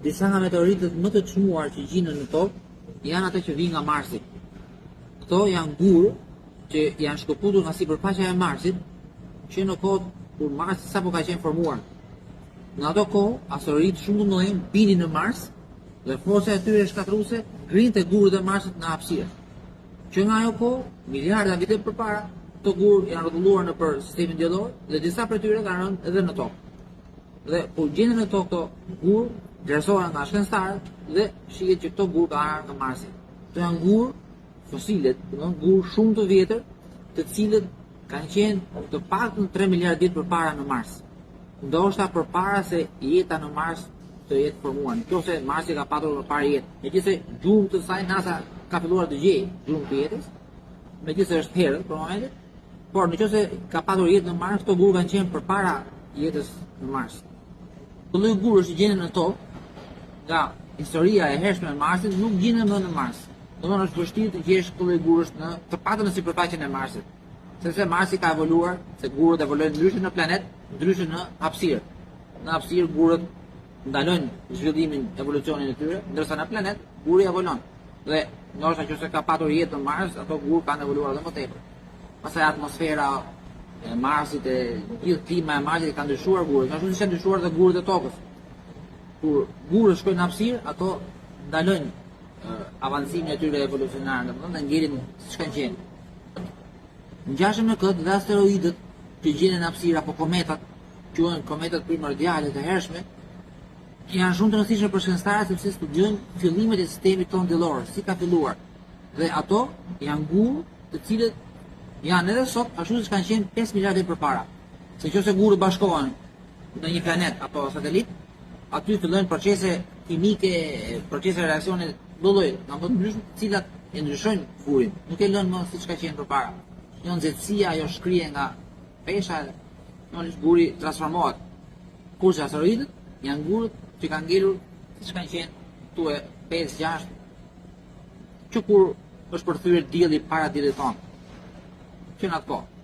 Disa nga meteoritët më të çmuar që gjinen në tokë janë ato që vijnë nga Marsi. Këto janë gurë që janë shkëputur nga sipërfaqja e Marsit, që në kohë kur Marsi sapo ka qenë formuar. Në ato kohë, asteroidë shumë të mëdhenj binin në Mars dhe forca e tyre shkatruese grinte gurët e Marsit në hapësirë. Që nga ajo kohë, miliarda vite përpara, këto gurë janë rrotulluar nëpër sistemin diellor dhe disa prej tyre kanë rënë edhe në tokë. Dhe kur gjenden në tokë këto gurë, vlerësohen nga shkencëtarët dhe shihet që këto gurë kanë ardhur nga Marsi. Këto janë gurë fosile, domethënë gurë shumë të vjetër, të cilët kanë qenë të paktën 3 miliardë vjet përpara në Mars. Ndoshta përpara se jeta në Mars të jetë formuar. Nëse Marsi ka patur përpara jetë, megjithëse gjumë të saj NASA ka filluar të gjejë gjumë të jetës, megjithëse është herët për momentin, por nëse ka patur jetë në Mars, këto gurë kanë qenë përpara jetës në Mars. Këto lloj gurësh që gjenden në tokë, nga historia e hershme e Marsit, nuk gjenden më në Mars. Domethënë është vështirë të gjesh këto lloj gurësh në të paktën në sipërfaqen e Marsit. Sepse Marsi ka evoluar, se gurët evoluojnë ndryshe në planet, ndryshe në hapësirë. Në hapësirë gurët ndalojnë zhvillimin, evolucionin e tyre, ndërsa në planet guri evolon. Dhe ndoshta nëse ka patur jetë në Mars, ato gurë kanë evoluar edhe më tepër. Pastaj atmosfera e Marsit e gjithë klima e Marsit ka ndryshuar gurët, ashtu siç janë ndryshuar edhe gurët e tokës. Kur gurët shkojnë në hapësirë, ato ndalojnë avancimin e tyre evolucionar, domethënë ngjelin siç kanë qenë. Ngjashëm me këtë dhe asteroidët që gjenden në hapësirë apo kometat, quhen kometat primordiale të hershme, janë shumë të rëndësishme për shkencëtarët sepse studiojnë fillimet e sistemit tonë diellor, si ka filluar. Dhe ato janë gurë të cilët janë edhe sot ashtu siç kanë qenë 5 miliardë vjet përpara. Se nëse gurët bashkohen në një planet apo satelit, aty fillojnë procese kimike, procese reaksione lloj-lloj, të ndryshme, të cilat e ndryshojnë gurin. Nuk e lënë më siç ka qenë përpara. Jo nxehtësia, jo shkrije nga pesha, guri transformohet. Kurse asteroidët janë gurët që kanë ngelur siç kanë qenë këtu 5-6, që kur është përthyer dielli para diellit tonë. Që në atë kohë.